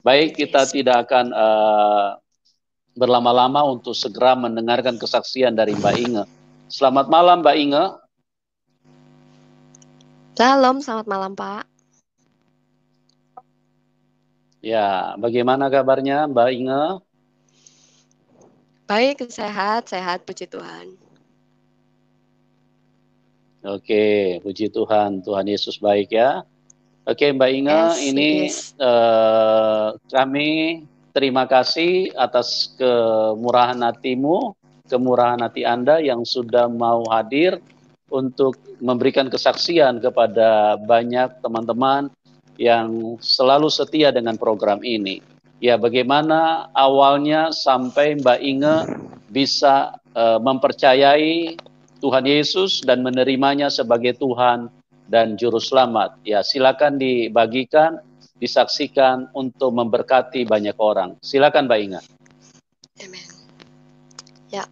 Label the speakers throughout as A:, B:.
A: Baik,
B: Oke,
A: kita tidak akan berlama-lama untuk segera mendengarkan kesaksian dari Mbak Inge. Selamat malam Mbak Inge.
B: Shalom, selamat malam Pak.
A: Ya, bagaimana kabarnya Mbak Inge?
B: Baik, sehat, puji Tuhan.
A: Oke, puji Tuhan, Tuhan Yesus baik ya. Oke Mbak Inge,
B: Yes,
A: ini
B: it is.
A: kami terima kasih atas kemurahan hatimu, kemurahan hati Anda yang sudah mau hadir untuk memberikan kesaksian kepada banyak teman-teman yang selalu setia dengan program ini. Ya, bagaimana awalnya sampai Mbak Inge bisa mempercayai Tuhan Yesus dan menerimanya sebagai Tuhan dan Juru Selamat. Ya, silakan dibagikan, disaksikan untuk memberkati banyak orang. Silakan Mbak Inge.
B: Amen. Ya,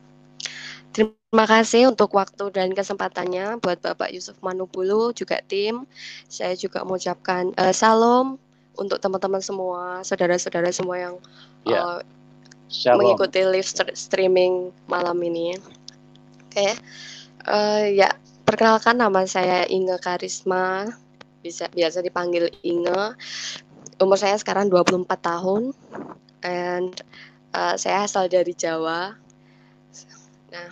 B: terima kasih untuk waktu dan kesempatannya buat Bapak Yusuf Manubulu, juga tim. Saya juga mengucapkan salam untuk teman-teman semua, saudara-saudara semua yang
A: Ya, shalom.
B: mengikuti live streaming malam ini. Oke, ya, perkenalkan nama saya Inge Karisma, biasa dipanggil Inge. Umur saya sekarang 24 tahun, and saya asal dari Jawa. Nah,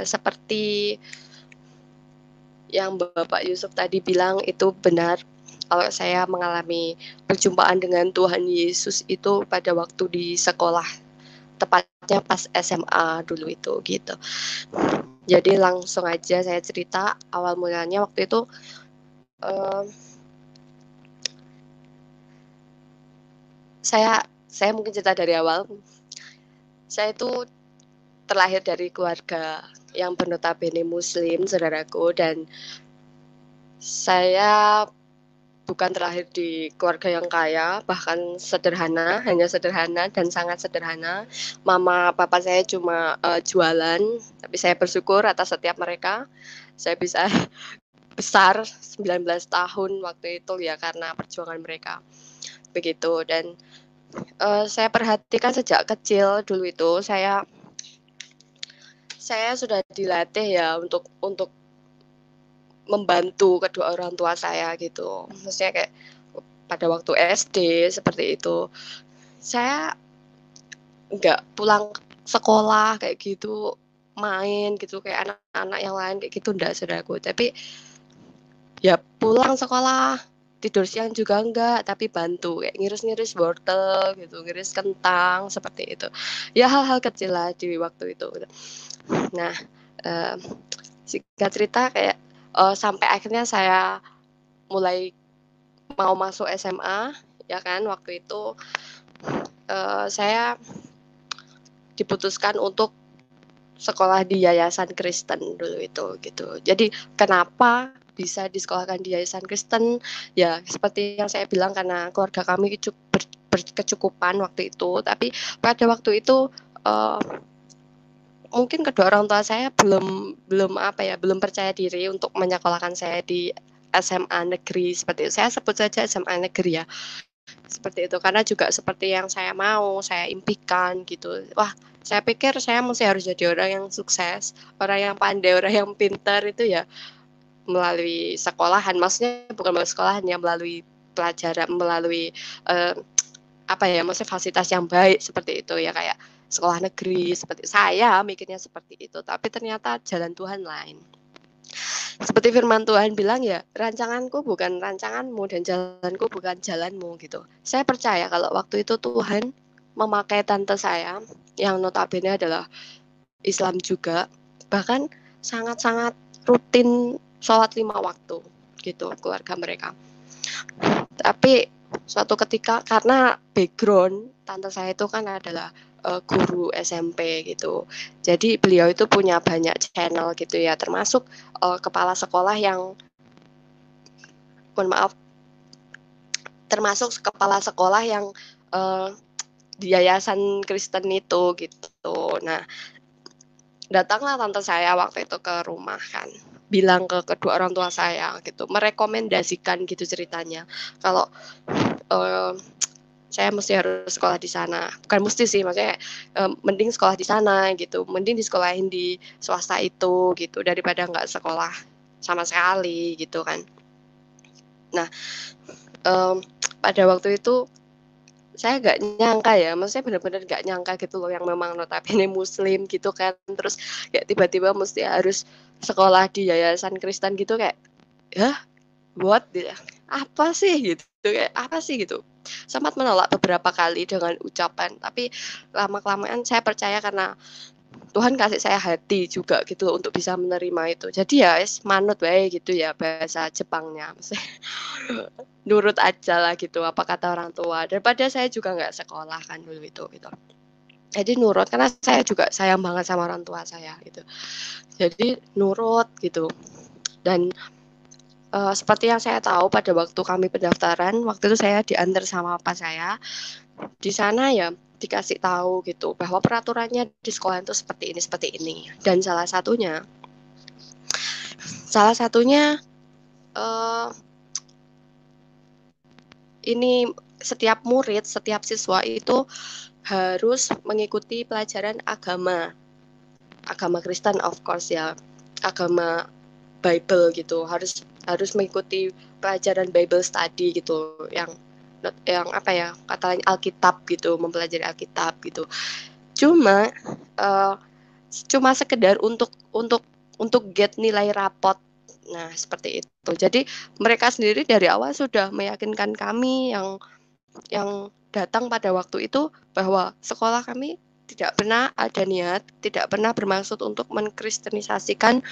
B: seperti yang Bapak Yusuf tadi bilang itu benar. Kalau saya mengalami perjumpaan dengan Tuhan Yesus itu pada waktu di sekolah, tepatnya pas SMA dulu itu gitu. Jadi langsung aja saya cerita awal mulanya waktu itu. Saya mungkin cerita dari awal. Saya itu terlahir dari keluarga yang bernotabene Muslim, saudaraku, dan saya bukan terlahir di keluarga yang kaya, bahkan sederhana, hanya sederhana dan sangat sederhana. Mama papa saya cuma jualan, tapi saya bersyukur atas setiap mereka. Saya bisa besar 19 tahun waktu itu ya karena perjuangan mereka. Begitu, dan saya perhatikan sejak kecil dulu itu saya sudah dilatih ya untuk membantu kedua orang tua saya gitu. Maksudnya kayak pada waktu SD seperti itu. Saya nggak pulang sekolah kayak gitu, main gitu kayak anak-anak yang lain kayak gitu, enggak, saudaraku. Tapi ya pulang sekolah, tidur siang juga enggak, tapi bantu kayak ngiris-ngiris wortel gitu, ngiris kentang seperti itu. Ya hal-hal kecil lah di waktu itu. Nah, singkat cerita kayak sampai akhirnya saya mulai mau masuk SMA, ya kan, waktu itu saya diputuskan untuk sekolah di yayasan Kristen dulu itu gitu. Jadi kenapa bisa disekolahkan di yayasan Kristen? Ya seperti yang saya bilang karena keluarga kami berkecukupan waktu itu. Tapi pada waktu itu mungkin kedua orang tua saya belum percaya diri untuk menyekolahkan saya di SMA negeri seperti itu. Saya sebut saja SMA negeri ya. Seperti itu, karena juga seperti yang saya mau, saya impikan gitu. Wah, saya pikir saya mesti harus jadi orang yang sukses, orang yang pandai, orang yang pintar itu ya melalui sekolahan. Maksudnya bukan melalui sekolahan ya, melalui pelajaran, melalui maksudnya fasilitas yang baik seperti itu ya, kayak sekolah negeri. Seperti saya mikirnya seperti itu, tapi ternyata jalan Tuhan lain. Seperti firman Tuhan bilang ya, rancanganku bukan rancanganmu dan jalanku bukan jalanmu gitu. Saya percaya kalau waktu itu Tuhan memakai tante saya yang notabene adalah Islam juga, bahkan sangat-sangat rutin sholat 5 waktu gitu keluarga mereka. Tapi suatu ketika karena background tante saya itu kan adalah guru SMP gitu. Jadi beliau itu punya banyak channel gitu ya, termasuk kepala sekolah yang termasuk kepala sekolah yang di yayasan Kristen itu gitu. Nah, datanglah tante saya waktu itu ke rumah kan, bilang ke kedua orang tua saya gitu, merekomendasikan gitu ceritanya kalau saya mesti harus sekolah di sana. Bukan mesti sih, maksudnya mending sekolah di sana gitu, mending disekolahin di swasta itu gitu daripada nggak sekolah sama sekali gitu kan. Nah, pada waktu itu saya nggak nyangka ya, maksudnya benar-benar nggak nyangka gitu loh, yang memang notabene muslim gitu kan, terus kayak tiba-tiba mesti harus sekolah di yayasan Kristen gitu, kayak, "Hah? What?" Gitu. "Apa sih?" Gitu, kayak, "Apa sih?" Gitu. Sempat menolak beberapa kali dengan ucapan, tapi lama-kelamaan saya percaya karena Tuhan kasih saya hati juga gitu loh untuk bisa menerima itu. Jadi ya wis manut wae gitu ya bahasa Jepangnya, maksudnya nurut aja lah gitu apa kata orang tua, daripada saya juga nggak sekolah kan dulu itu gitu. Jadi nurut karena saya juga sayang banget sama orang tua saya gitu. Jadi nurut gitu. Dan seperti yang saya tahu pada waktu kami pendaftaran, waktu itu saya diantar sama papa saya. Di sana ya dikasih tahu gitu bahwa peraturannya di sekolah itu seperti ini. Dan salah satunya ini setiap murid, setiap siswa itu harus mengikuti pelajaran agama Kristen of course ya, agama Bible gitu, harus mengikuti pelajaran Bible study gitu, yang apa ya, katanya Alkitab gitu, mempelajari Alkitab gitu. Cuma cuma sekedar untuk get nilai rapot. Nah, seperti itu. Jadi mereka sendiri dari awal sudah meyakinkan kami yang datang pada waktu itu bahwa sekolah kami tidak pernah ada niat, tidak pernah bermaksud untuk mengkristenisasikan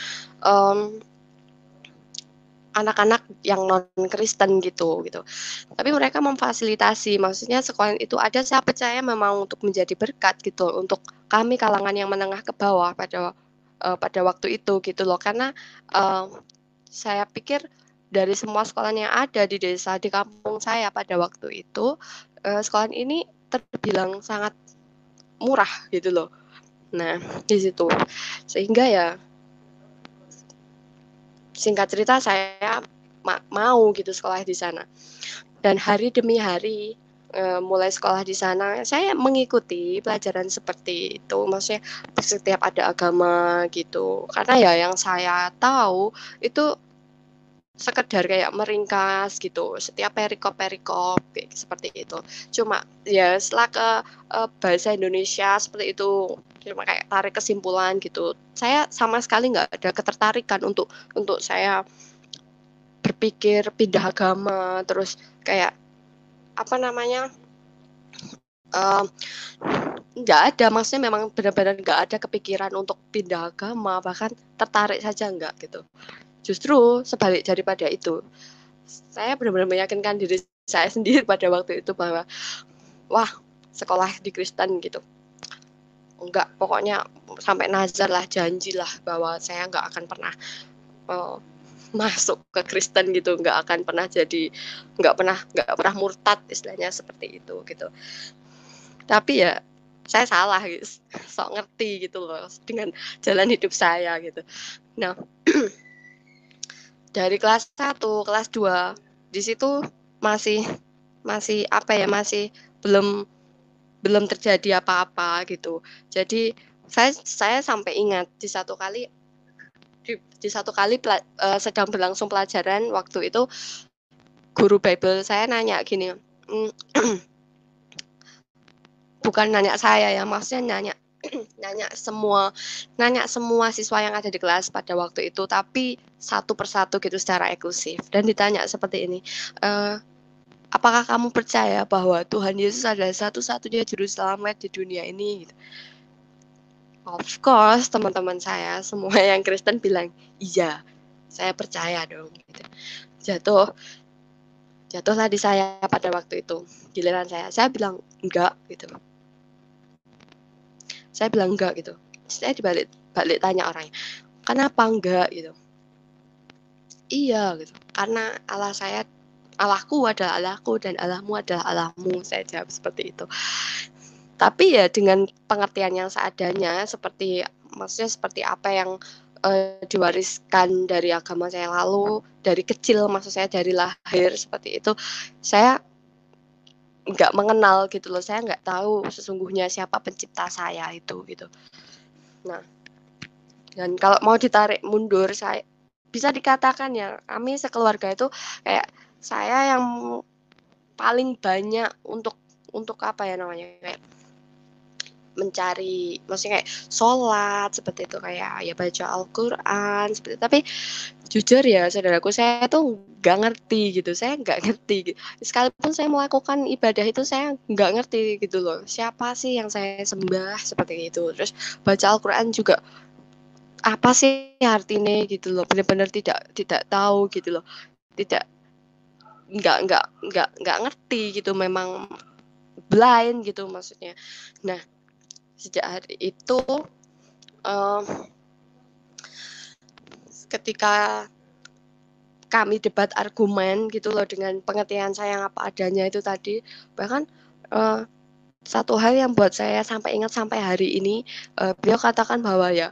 B: anak-anak yang non-Kristen gitu. Tapi mereka memfasilitasi, maksudnya sekolah itu ada, saya percaya memang untuk menjadi berkat gitu untuk kami kalangan yang menengah ke bawah pada waktu itu gitu loh. Karena saya pikir dari semua sekolah yang ada di desa, di kampung saya pada waktu itu, sekolah ini terbilang sangat murah gitu loh. Nah, di situ. Sehingga ya singkat cerita saya mau gitu sekolah di sana. Dan hari demi hari mulai sekolah di sana saya mengikuti pelajaran seperti itu, maksudnya setiap ada agama gitu. Karena ya yang saya tahu itu sekedar kayak meringkas gitu, setiap perikop kayak seperti itu. Cuma ya setelah ke bahasa Indonesia seperti itu, cuma kayak tarik kesimpulan gitu. Saya sama sekali nggak ada ketertarikan untuk saya berpikir pindah agama, terus kayak apa namanya, nggak ada, maksudnya memang benar-benar nggak ada kepikiran untuk pindah agama, bahkan tertarik saja nggak gitu. Justru sebalik daripada itu, saya benar-benar meyakinkan diri saya sendiri pada waktu itu bahwa wah, sekolah di Kristen gitu enggak, pokoknya sampai nazar lah, janji lah bahwa saya nggak akan pernah masuk ke Kristen gitu, nggak pernah murtad istilahnya seperti itu gitu. Tapi ya saya salah gitu, sok ngerti gitu loh dengan jalan hidup saya gitu. Nah, dari kelas 1, kelas 2 di situ masih apa ya, masih belum terjadi apa-apa gitu. Jadi saya sampai ingat di satu kali sedang berlangsung pelajaran waktu itu, guru Bible saya nanya gini, bukan nanya saya ya, maksudnya nanya semua siswa yang ada di kelas pada waktu itu, tapi satu persatu gitu secara eksklusif, dan ditanya seperti ini, apakah kamu percaya bahwa Tuhan Yesus adalah satu-satunya juru selamat di dunia ini? Gitu. Of course, teman-teman saya semua yang Kristen bilang, iya, saya percaya dong. Gitu. Jatuhlah di saya pada waktu itu, giliran saya bilang enggak gitu. Saya bilang enggak gitu. Saya dibalik tanya orangnya, kenapa enggak gitu? Iya gitu, karena Allahku adalah Allahku dan Allahmu adalah Allahmu, saya jawab seperti itu. Tapi ya dengan pengertian yang seadanya, maksudnya seperti apa yang diwariskan dari agama saya lalu, dari kecil, maksud saya dari lahir seperti itu, saya nggak mengenal gitu loh, saya nggak tahu sesungguhnya siapa pencipta saya itu gitu. Nah, dan kalau mau ditarik mundur, saya bisa dikatakan ya kami sekeluarga itu kayak saya yang paling banyak untuk apa ya namanya, kayak mencari, maksudnya kayak sholat seperti itu, kayak ya baca Al-Quran seperti itu. Tapi jujur ya saudaraku, saya tuh nggak ngerti gitu, saya nggak ngerti. Sekalipun saya melakukan ibadah itu, saya nggak ngerti gitu loh, siapa sih yang saya sembah seperti itu. Terus baca Al-Quran juga apa sih artinya gitu loh, benar-benar tidak tahu gitu loh, tidak nggak ngerti gitu, memang blind gitu maksudnya. Nah, sejak hari itu ketika kami debat argumen gitu loh dengan pengertian saya yang apa adanya itu tadi, bahkan satu hal yang buat saya sampai ingat sampai hari ini, beliau katakan bahwa ya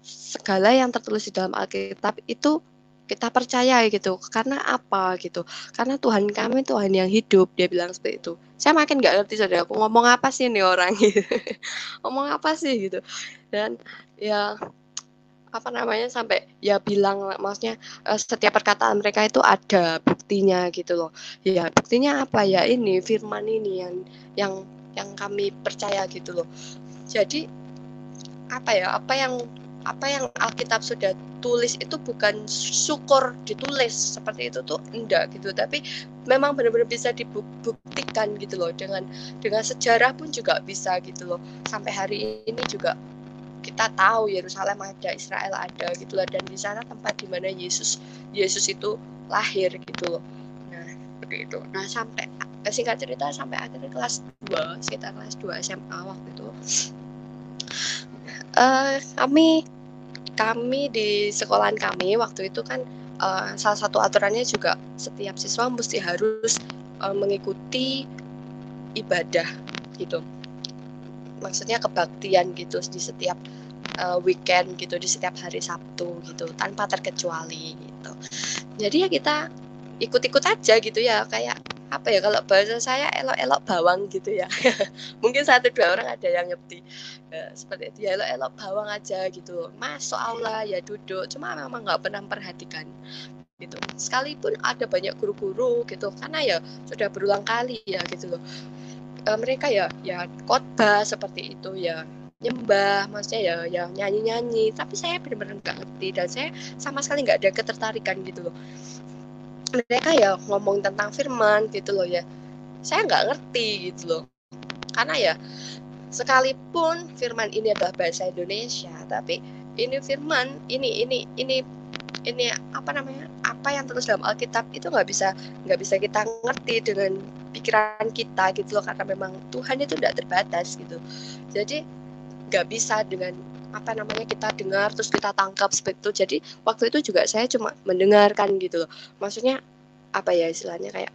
B: segala yang tertulis di dalam Alkitab itu kita percaya gitu. Karena apa gitu? Karena Tuhan kami Tuhan yang hidup, dia bilang seperti itu. Saya makin nggak ngerti saudara, aku ngomong apa sih ini orang gitu. Ngomong apa sih gitu. Dan ya apa namanya, sampai ya bilang, maksudnya setiap perkataan mereka itu ada buktinya gitu loh. Ya buktinya apa ya, ini firman ini yang kami percaya gitu loh. Jadi apa ya, apa yang Alkitab sudah tulis itu bukan syukur ditulis seperti itu tuh enggak gitu, tapi memang benar-benar bisa dibuktikan gitu loh, dengan sejarah pun juga bisa gitu loh. Sampai hari ini juga kita tahu Yerusalem ada, Israel ada gitu loh, dan di sana tempat di mana Yesus itu lahir gitu loh. Nah, seperti itu. Nah, sampai singkat cerita sampai akhirnya kelas 2, sekitar kelas 2 SMA waktu itu, kami di sekolahan kami waktu itu kan salah satu aturannya juga setiap siswa mesti harus mengikuti ibadah gitu. Maksudnya kebaktian gitu di setiap weekend gitu, di setiap hari Sabtu gitu, tanpa terkecuali gitu. Jadi ya kita ikut-ikut aja gitu ya, kayak apa ya, kalau bahasa saya elok-elok bawang gitu ya. Mungkin 1-2 orang ada yang ngerti seperti itu ya, elok-elok bawang aja gitu, masuk aula ya duduk, cuma memang nggak pernah memperhatikan gitu. Sekalipun ada banyak guru-guru gitu, karena ya sudah berulang kali ya gitu loh, mereka ya khotbah seperti itu ya, nyembah, maksudnya ya nyanyi-nyanyi, tapi saya benar-benar nggak ngerti, dan saya sama sekali nggak ada ketertarikan gitu loh. Mereka ya ngomong tentang firman gitu loh ya, saya nggak ngerti gitu loh, karena ya sekalipun firman ini adalah bahasa Indonesia, tapi ini firman ini apa namanya, apa yang tertulis dalam Alkitab itu nggak bisa kita ngerti dengan pikiran kita gitu loh, karena memang Tuhan itu tidak terbatas gitu. Jadi nggak bisa dengan apa namanya kita dengar terus kita tangkap seperti itu. Jadi waktu itu juga saya cuma mendengarkan gitu loh, maksudnya apa ya istilahnya, kayak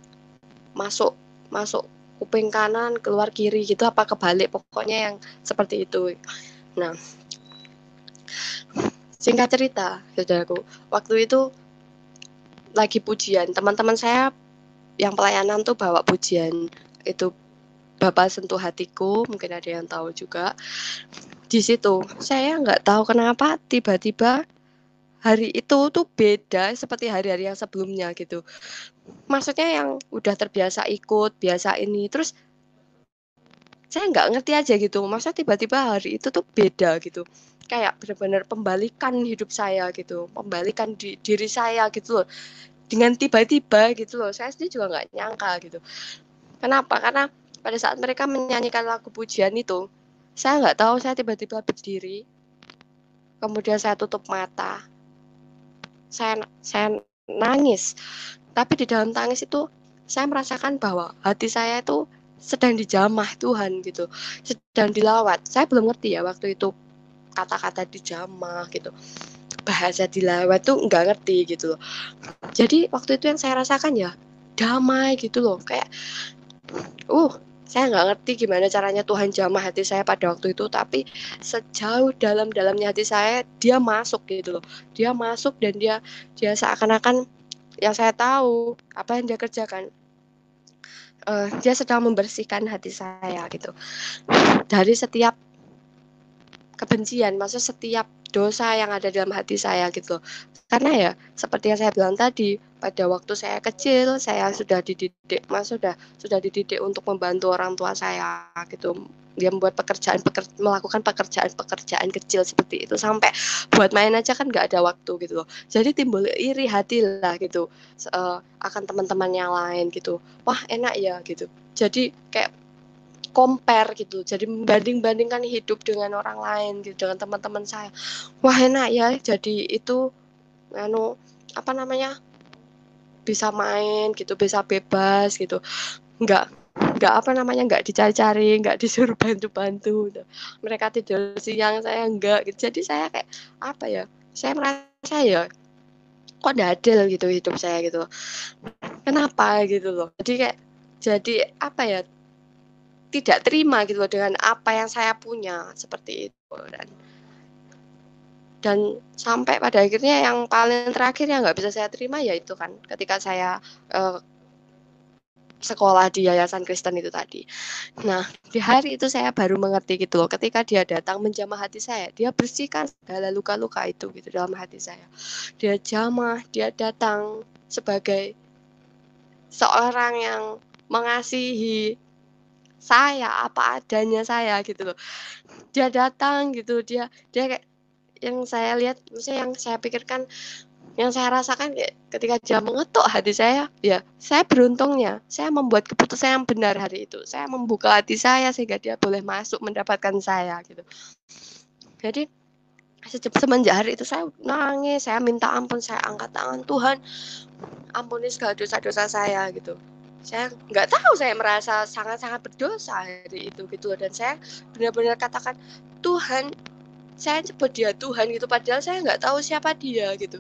B: masuk kuping kanan keluar kiri gitu, apa kebalik, pokoknya yang seperti itu. Nah, singkat cerita saudaraku, waktu itu lagi pujian, teman-teman saya yang pelayanan tuh bawa pujian itu, Bapa Sentuh Hatiku, mungkin ada yang tahu juga. Di situ saya nggak tahu kenapa tiba-tiba hari itu tuh beda seperti hari-hari yang sebelumnya gitu. Maksudnya yang udah terbiasa ikut, biasa ini, terus saya nggak ngerti aja gitu. Maksudnya tiba-tiba hari itu tuh beda gitu. Kayak benar-benar pembalikan hidup saya gitu, pembalikan diri saya gitu loh. Dengan tiba-tiba gitu loh, saya sendiri juga nggak nyangka gitu. Kenapa? Karena pada saat mereka menyanyikan lagu pujian itu, saya nggak tahu, saya tiba-tiba berdiri, kemudian saya tutup mata, saya nangis. Tapi di dalam tangis itu, saya merasakan bahwa hati saya itu sedang dijamah Tuhan gitu, sedang dilawat. Saya belum ngerti ya waktu itu kata-kata dijamah gitu, bahasa dilawat tuh nggak ngerti gitu loh. Jadi waktu itu yang saya rasakan ya damai gitu loh, kayak saya nggak ngerti gimana caranya Tuhan jamah hati saya pada waktu itu, tapi sejauh dalam-dalamnya hati saya, dia masuk gitu loh. Dia masuk dan dia seakan-akan yang saya tahu apa yang dia kerjakan. dia sedang membersihkan hati saya gitu dari setiap kebencian, maksudnya setiap dosa yang ada dalam hati saya gitu. Karena ya seperti yang saya bilang tadi, pada waktu saya kecil saya sudah dididik, sudah dididik untuk membantu orang tua saya gitu. Dia membuat melakukan pekerjaan kecil seperti itu, sampai buat main aja kan nggak ada waktu gitu loh. Jadi timbul iri hati lah gitu akan teman-teman yang lain gitu. Wah enak ya gitu. Jadi kayak compare gitu, jadi membanding-bandingkan hidup dengan orang lain gitu, dengan teman-teman saya. Wah enak ya, jadi itu anu apa namanya, bisa main gitu, bisa bebas gitu, nggak apa namanya, nggak dicari-cari, nggak disuruh bantu-bantu gitu. Mereka tidur siang, saya enggak gitu. Jadi saya kayak apa ya, saya merasa ya kok nggak adil gitu hidup saya gitu, kenapa gitu loh. Jadi apa ya, tidak terima gitu loh dengan apa yang saya punya seperti itu. Dan sampai pada akhirnya yang paling terakhir yang nggak bisa saya terima yaitu kan ketika saya sekolah di yayasan Kristen itu tadi. Nah, di hari itu saya baru mengerti gitu loh, ketika dia datang menjamah hati saya, dia bersihkan segala luka-luka itu gitu dalam hati saya. Dia jamah, dia datang sebagai seorang yang mengasihi saya apa adanya saya gitu loh. Dia datang gitu, dia kayak yang saya lihat, maksudnya yang saya pikirkan, yang saya rasakan kayak ketika dia mengetuk hati saya, ya saya beruntungnya, saya membuat keputusan yang benar hari itu. Saya membuka hati saya sehingga dia boleh masuk mendapatkan saya gitu. Jadi semenjak hari itu saya nangis, saya minta ampun, saya angkat tangan, Tuhan ampuni segala dosa-dosa saya gitu. Saya nggak tahu, saya merasa sangat-sangat berdosa hari itu gitu, dan saya benar-benar katakan, Tuhan, saya sebut dia Tuhan gitu, padahal saya nggak tahu siapa dia gitu.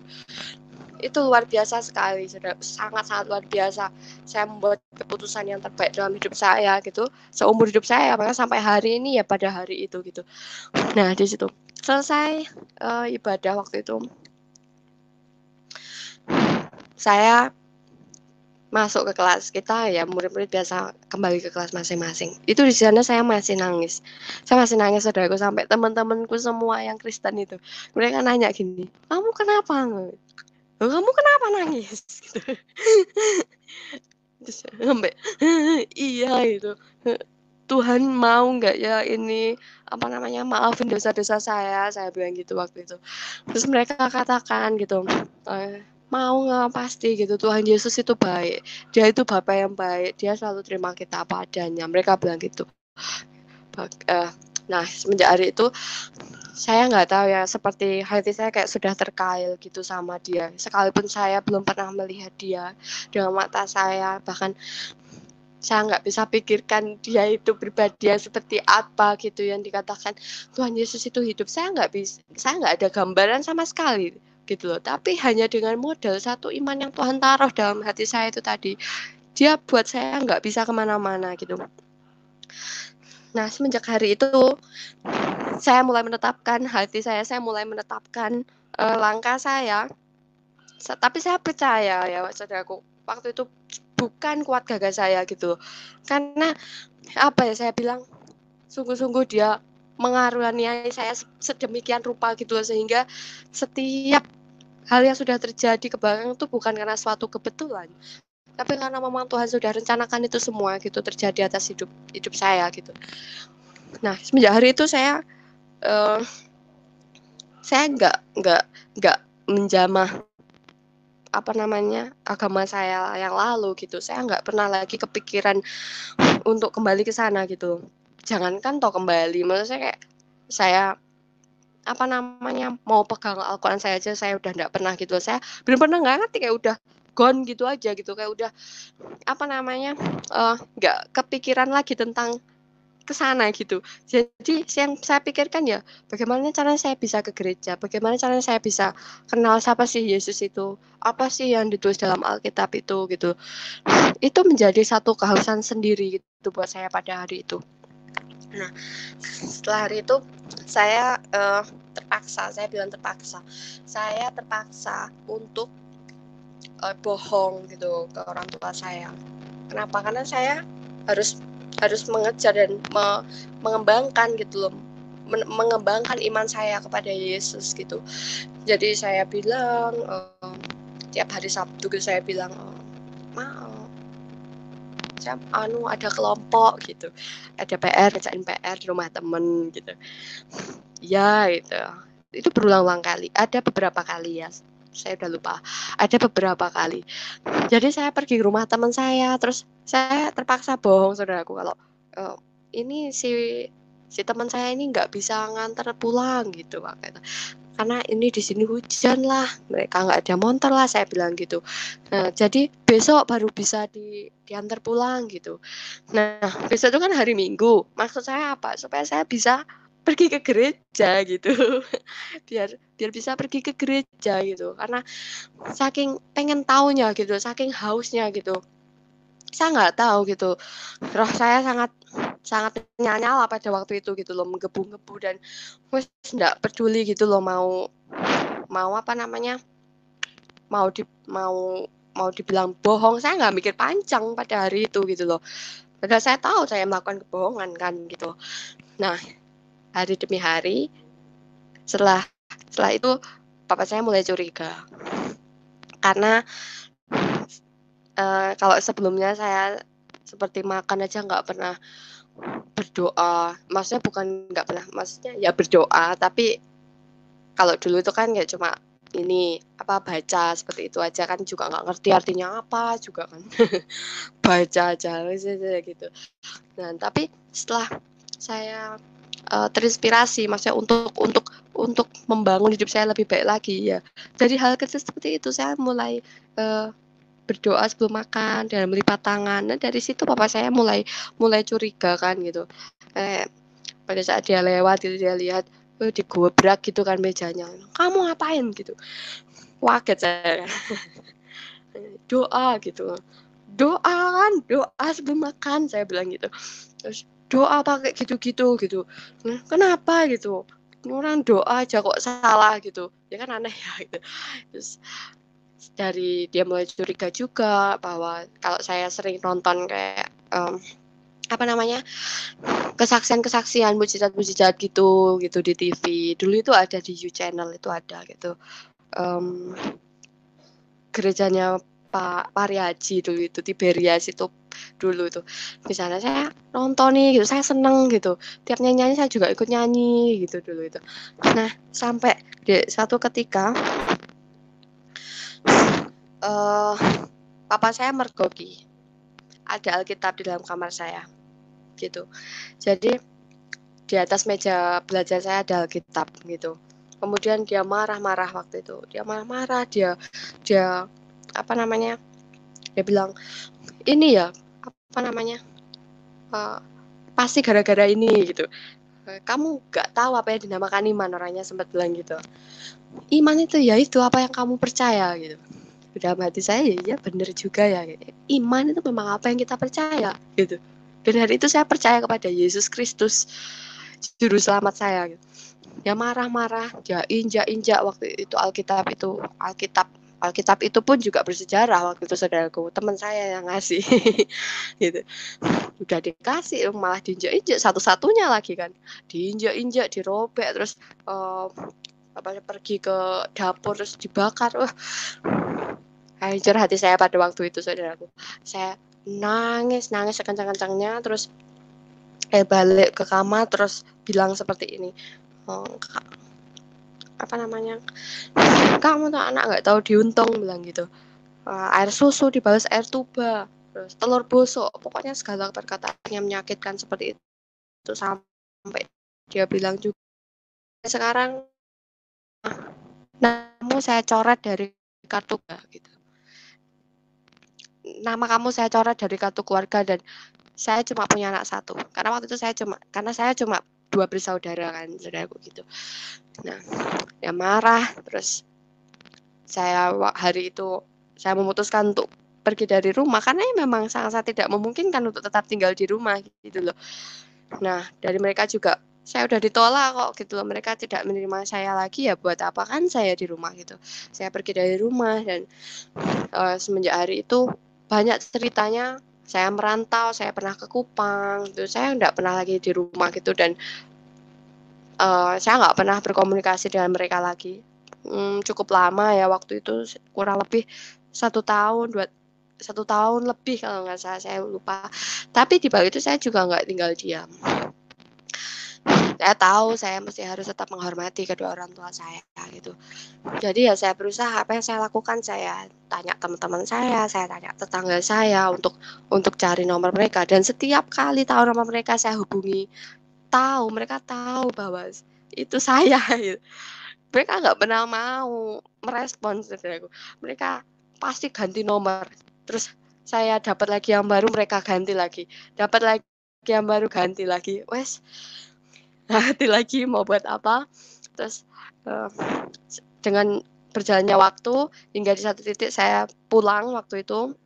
B: Itu luar biasa sekali, sangat-sangat luar biasa. Saya membuat keputusan yang terbaik dalam hidup saya gitu, seumur hidup saya, bahkan sampai hari ini ya pada hari itu gitu. Nah di situ selesai ibadah waktu itu, saya masuk ke kelas kita ya, murid-murid biasa kembali ke kelas masing-masing. Itu di sana saya masih nangis. Saya masih nangis, saudaraku, sampai teman-temanku semua yang Kristen itu. Mereka nanya gini, "Kamu kenapa?" "Kamu kenapa nangis?" Gitu. Terus sampai iya itu. Tuhan mau nggak ya ini apa namanya, maafin dosa-dosa saya bilang gitu waktu itu. Terus mereka katakan gitu, mau nggak, pasti gitu, Tuhan Yesus itu baik, dia itu Bapa yang baik, dia selalu terima kita apa adanya, mereka bilang gitu. Nah semenjak hari itu saya nggak tahu ya, seperti hati saya kayak sudah terkail gitu sama dia, sekalipun saya belum pernah melihat dia dengan mata saya, bahkan saya nggak bisa pikirkan dia itu pribadi yang seperti apa gitu, yang dikatakan Tuhan Yesus itu hidup, saya nggak ada gambaran sama sekali gitu loh. Tapi hanya dengan modal satu iman yang Tuhan taruh dalam hati saya itu tadi, dia buat saya nggak bisa kemana-mana gitu. Nah semenjak hari itu saya mulai menetapkan hati saya mulai menetapkan langkah saya. Tapi saya percaya ya saudaraku, waktu itu bukan kuat gagah saya gitu, karena apa ya, saya bilang sungguh-sungguh dia mengaruniai saya sedemikian rupa gitu, sehingga setiap hal yang sudah terjadi ke belakang itu bukan karena suatu kebetulan, tapi karena memang Tuhan sudah rencanakan itu semua gitu terjadi atas hidup saya gitu. Nah semenjak hari itu saya nggak menjamah apa namanya, agama saya yang lalu gitu. Saya nggak pernah lagi kepikiran untuk kembali ke sana gitu. Jangankan toh kembali, maksud saya kayak saya apa namanya, mau pegang Al-Quran saya aja saya udah nggak pernah gitu. Saya benar-benar nggak ngerti, kayak udah gone gitu aja gitu, kayak udah apa namanya, nggak kepikiran lagi tentang ke sana gitu. Jadi yang saya pikirkan ya, bagaimana caranya saya bisa ke gereja, bagaimana caranya saya bisa kenal siapa sih Yesus itu, apa sih yang ditulis dalam Alkitab itu gitu. Itu menjadi satu kehausan sendiri gitu buat saya pada hari itu. Nah setelah hari itu saya saya bilang terpaksa, saya terpaksa untuk bohong gitu ke orang tua saya. Kenapa? Karena saya harus mengejar dan mengembangkan gitu loh, mengembangkan iman saya kepada Yesus gitu. Jadi saya bilang tiap hari Sabtu gitu saya bilang, maaf, saya ada kelompok gitu, ada PR, ngerjain PR di rumah temen gitu. Ya itu berulang-ulang kali, ada beberapa kali ya, saya udah lupa, ada beberapa kali. Jadi saya pergi ke rumah teman saya, terus saya terpaksa bohong saudaraku kalau ini si teman saya ini nggak bisa nganter pulang gitu waktu itu. Karena ini di sini hujan lah, mereka nggak ada motor lah, saya bilang gitu. Nah, jadi besok baru bisa diantar pulang gitu. Nah, besok itu kan hari Minggu. Maksud saya apa? Supaya saya bisa pergi ke gereja gitu. biar bisa pergi ke gereja gitu. Karena saking pengen taunya gitu, saking hausnya gitu. Saya nggak tahu gitu. Roh saya sangat nyala pada waktu itu gitu loh, menggebu-gebu dan wes nggak peduli gitu loh, mau apa namanya, mau dibilang bohong, saya nggak mikir panjang pada hari itu gitu loh. Padahal saya tahu saya melakukan kebohongan kan gitu. Nah, hari demi hari setelah itu papa saya mulai curiga. Karena kalau sebelumnya saya seperti makan aja nggak pernah berdoa, maksudnya bukan nggak pernah, maksudnya ya berdoa, tapi kalau dulu itu kan kayak cuma ini apa baca seperti itu aja kan, juga nggak ngerti artinya apa juga kan. Baca aja gitu. Nah, tapi setelah saya terinspirasi, maksudnya untuk membangun hidup saya lebih baik lagi ya. Dari hal kecil seperti itu saya mulai berdoa sebelum makan dan melipat tangan. Nah, dari situ papa saya mulai curiga kan gitu. Pada saat dia lewat gitu, dia lihat digobrak gitu kan mejanya. Kamu ngapain gitu? Kaget saya. Doa gitu. Doa sebelum makan, saya bilang gitu. Terus doa pakai gitu-gitu gitu. Nah, kenapa gitu? Orang doa aja kok salah gitu. Ya kan aneh ya gitu. Terus dari dia mulai curiga juga bahwa kalau saya sering nonton kayak apa namanya, kesaksian mujizat gitu di TV. Dulu itu ada di You Channel, itu ada gitu. Gerejanya Pak Pariaji dulu itu, Tiberias itu dulu itu. Misalnya saya nonton nih gitu, saya seneng gitu. Tiap nyanyi saya juga ikut nyanyi gitu dulu itu. Nah, sampai di satu ketika papa saya mergoki. Ada Alkitab di dalam kamar saya. Gitu. Jadi di atas meja belajar saya ada Alkitab gitu. Kemudian dia marah-marah waktu itu. Dia marah-marah, dia apa namanya? Dia bilang, "Ini ya, apa namanya? Pasti gara-gara ini gitu. Kamu gak tahu apa yang dinamakan iman," orangnya sempat bilang gitu. Iman itu ya itu apa yang kamu percaya gitu. Dalam hati saya ya benar juga ya. Iman itu memang apa yang kita percaya gitu. Dan hari itu saya percaya kepada Yesus Kristus, juru selamat saya gitu. Dia marah-marah, dia injak-injak waktu itu Alkitab itu pun juga bersejarah waktu itu, saudaraku, teman saya yang ngasih gitu. Udah dikasih malah diinjak-injak satu-satunya lagi kan, diinjak-injak, dirobek, terus pergi ke dapur terus dibakar. Hancur hati saya pada waktu itu, saudaraku. Saya nangis sekencang-kencangnya, terus balik ke kamar terus bilang seperti ini, apa namanya, kamu tuh anak nggak tahu diuntung, bilang gitu. Air susu dibalas air tuba, terus telur busuk, pokoknya segala perkataan yang menyakitkan seperti itu. Sampai dia bilang juga, sekarang namamu saya coret dari kartu gitu. Nama kamu saya coret dari kartu keluarga, dan saya cuma punya anak satu. Karena waktu itu saya cuma 2 bersaudara kan, saudaraku gitu. Nah, dia marah, terus saya hari itu saya memutuskan untuk pergi dari rumah karena memang sangat tidak memungkinkan untuk tetap tinggal di rumah gitu loh. Nah, dari mereka juga saya udah ditolak kok gitu loh. Mereka tidak menerima saya lagi, ya buat apa kan saya di rumah gitu. Saya pergi dari rumah dan semenjak hari itu banyak ceritanya saya merantau, saya pernah ke Kupang, gitu. Saya nggak pernah lagi di rumah gitu dan saya nggak pernah berkomunikasi dengan mereka lagi. Cukup lama ya waktu itu kurang lebih 1 tahun, 1 tahun lebih kalau nggak salah, saya lupa. Tapi di balik itu saya juga nggak tinggal diam. Saya tahu saya mesti harus tetap menghormati kedua orang tua saya gitu. Jadi ya saya berusaha, apa yang saya lakukan, saya tanya teman-teman saya tanya tetangga saya untuk cari nomor mereka dan setiap kali tahu nomor mereka saya hubungi, mereka tahu bahwa itu saya gitu. Mereka nggak pernah mau merespons aku. Mereka pasti ganti nomor. Terus saya dapat lagi yang baru, mereka ganti lagi. Dapat lagi yang baru, ganti lagi. Wes, ganti lagi mau buat apa? Terus dengan berjalannya waktu hingga di satu titik saya pulang waktu itu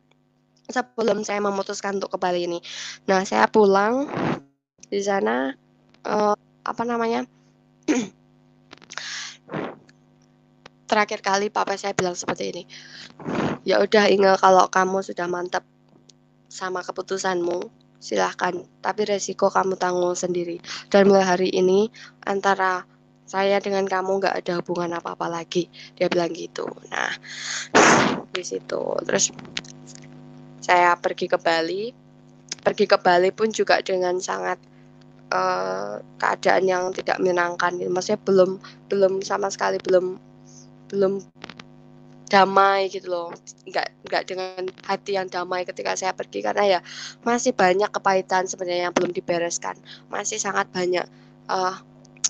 B: sebelum saya memutuskan untuk ke Bali ini. Nah, saya pulang di sana apa namanya? Terakhir kali papa saya bilang seperti ini. Ya udah Inge, kalau kamu sudah mantap sama keputusanmu, silahkan. Tapi resiko kamu tanggung sendiri. Dan mulai hari ini antara saya dengan kamu nggak ada hubungan apa-apa lagi. Dia bilang gitu. Nah, di situ. Terus saya pergi ke Bali. Pergi ke Bali pun juga dengan sangat keadaan yang tidak menyenangkan. Maksudnya belum sama sekali belum damai gitu loh, nggak dengan hati yang damai ketika saya pergi karena ya masih banyak kepahitan sebenarnya yang belum dibereskan, masih sangat banyak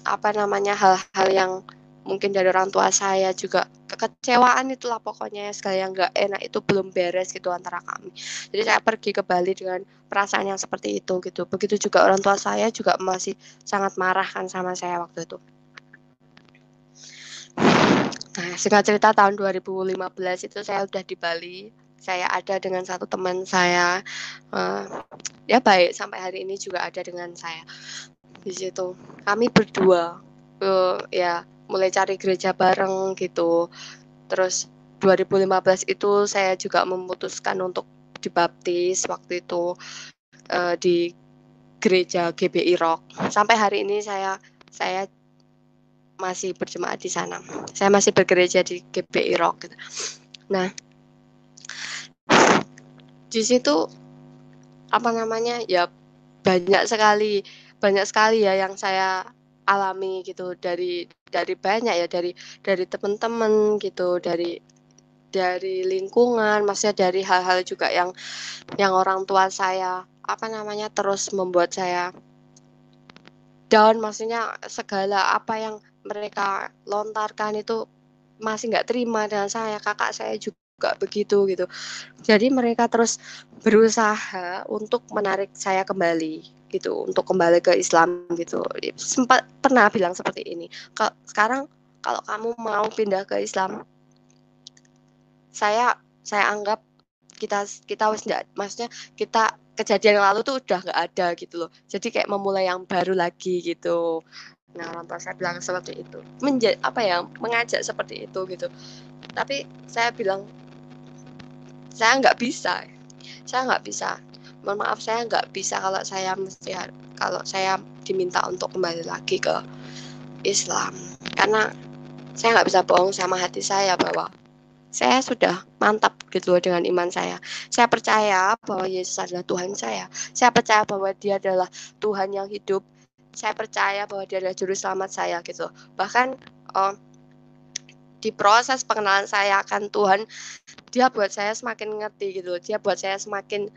B: apa namanya hal-hal yang mungkin dari orang tua saya juga kekecewaan itulah pokoknya segala yang nggak enak itu belum beres gitu antara kami. Jadi saya pergi ke Bali dengan perasaan yang seperti itu gitu. Begitu juga orang tua saya juga masih sangat marah kan sama saya waktu itu. Nah, singkat cerita tahun 2015 itu saya udah di Bali. Saya ada dengan satu teman saya, ya baik sampai hari ini juga ada dengan saya. Di situ kami berdua, ya mulai cari gereja bareng gitu. Terus 2015 itu saya juga memutuskan untuk dibaptis waktu itu di gereja GBI Rock. Sampai hari ini saya masih berjemaat di sana. Saya masih bergereja di GBI Rock gitu. Nah, di situ apa namanya? Ya banyak sekali ya yang saya alami gitu dari banyak ya dari teman-teman gitu, dari lingkungan, maksudnya dari hal-hal juga yang orang tua saya apa namanya terus membuat saya down, maksudnya segala apa yang mereka lontarkan itu masih nggak terima dengan saya, kakak saya juga begitu gitu. Jadi mereka terus berusaha untuk menarik saya kembali gitu, untuk kembali ke Islam gitu. Sempat pernah bilang seperti ini, sekarang kalau kamu mau pindah ke Islam, saya anggap kita wis enggak, maksudnya kita kejadian yang lalu tuh udah nggak ada gitu loh. Jadi kayak memulai yang baru lagi gitu. Nah, orang tua saya bilang seperti itu. Mengajak seperti itu gitu. Tapi saya bilang saya nggak bisa. Mohon maaf, saya nggak bisa kalau saya diminta untuk kembali lagi ke Islam. Karena saya nggak bisa bohong sama hati saya bahwa saya sudah mantap gitu loh dengan iman saya. Saya percaya bahwa Yesus adalah Tuhan saya. Saya percaya bahwa Dia adalah Tuhan yang hidup. Saya percaya bahwa Dia adalah juru selamat saya gitu. Bahkan di proses pengenalan saya akan Tuhan, Dia buat saya semakin ngerti gitu. Dia buat saya semakin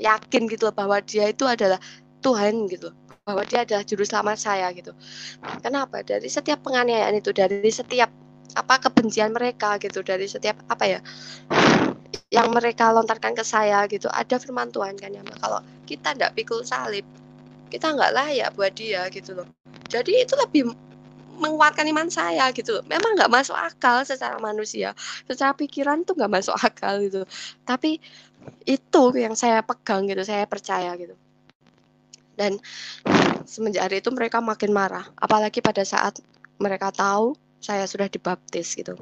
B: yakin gitu loh bahwa Dia itu adalah Tuhan gitu. Bahwa Dia adalah juru selamat saya gitu. Kenapa? Dari setiap penganiayaan itu, dari setiap kebencian mereka gitu, dari setiap yang mereka lontarkan ke saya gitu, ada firman Tuhan kan yang kalau kita tidak pikul salib, kita nggak layak buat Dia gitu loh. Jadi itu lebih menguatkan iman saya gitu. Memang nggak masuk akal secara manusia, secara pikiran tuh nggak masuk akal gitu. Tapi itu yang saya pegang gitu, saya percaya gitu. Dan semenjak hari itu mereka makin marah, apalagi pada saat mereka tahu saya sudah dibaptis gitu.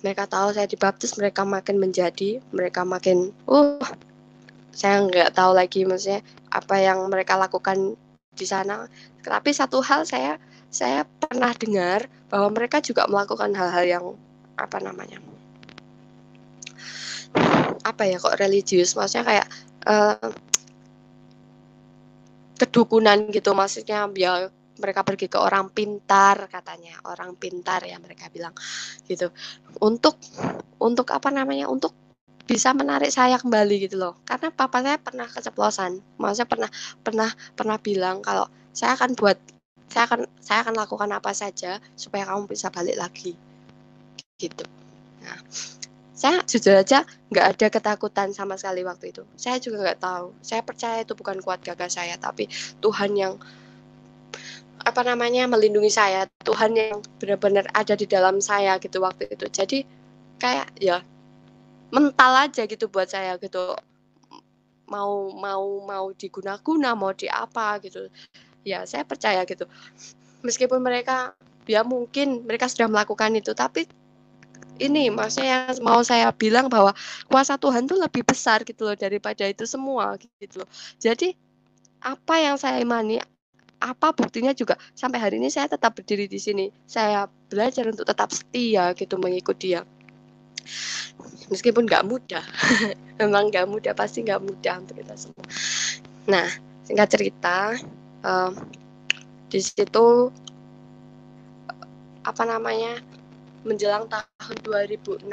B: Mereka tahu saya dibaptis, mereka makin menjadi, mereka makin saya nggak tahu lagi maksudnya apa yang mereka lakukan di sana. Tapi satu hal saya pernah dengar bahwa mereka juga melakukan hal-hal yang apa namanya, apa ya, kok religius, maksudnya kayak kedukunan gitu, maksudnya ya mereka pergi ke orang pintar, katanya orang pintar ya mereka bilang gitu, untuk apa namanya, untuk bisa menarik saya kembali gitu loh. Karena papa saya pernah keceplosan, maksudnya pernah bilang kalau saya akan lakukan apa saja supaya kamu bisa balik lagi gitu. Nah, saya jujur aja nggak ada ketakutan sama sekali waktu itu. Saya juga nggak tahu. Saya percaya itu bukan kuat gagah saya, tapi Tuhan yang apa namanya melindungi saya. Tuhan yang benar-benar ada di dalam saya gitu waktu itu. Jadi kayak ya mental aja gitu buat saya gitu. Mau diguna-guna, mau di apa gitu. Ya saya percaya gitu. Meskipun mereka ya mungkin mereka sudah melakukan itu, tapi ini maksudnya yang mau saya bilang bahwa kuasa Tuhan tuh lebih besar gitu loh daripada itu semua gitu loh. Jadi apa yang saya imani, apa buktinya juga sampai hari ini saya tetap berdiri di sini. Saya belajar untuk tetap setia gitu mengikuti dia. Meskipun nggak mudah, memang nggak mudah, pasti nggak mudah untuk kita semua. Nah, singkat cerita, di situ apa namanya, menjelang tahun 2016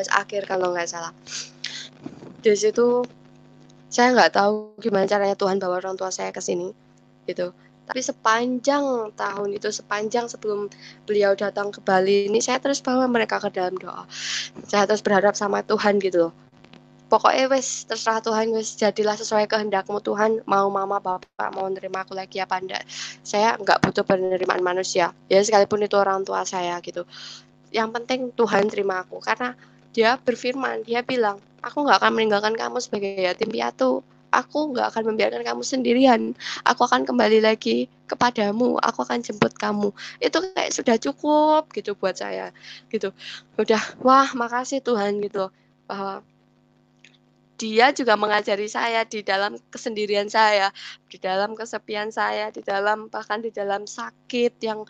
B: akhir kalau nggak salah. Di situ saya nggak tahu gimana caranya Tuhan bawa orang tua saya ke sini gitu. Tapi sepanjang tahun itu, sepanjang sebelum beliau datang ke Bali ini, saya terus bawa mereka ke dalam doa. Saya terus berharap sama Tuhan gitu loh. Pokoknya wes terserah Tuhan, wes jadilah sesuai kehendakmu Tuhan. Mau mama bapak mau nerima aku lagi apa enggak, saya nggak butuh penerimaan manusia ya, sekalipun itu orang tua saya gitu. Yang penting Tuhan terima aku, karena dia berfirman, dia bilang, aku nggak akan meninggalkan kamu sebagai yatim piatu, aku nggak akan membiarkan kamu sendirian, aku akan kembali lagi kepadamu, aku akan jemput kamu. Itu kayak sudah cukup gitu buat saya gitu. Udah, wah makasih Tuhan gitu, bahwa dia juga mengajari saya di dalam kesendirian saya, di dalam kesepian saya, di dalam bahkan di dalam sakit yang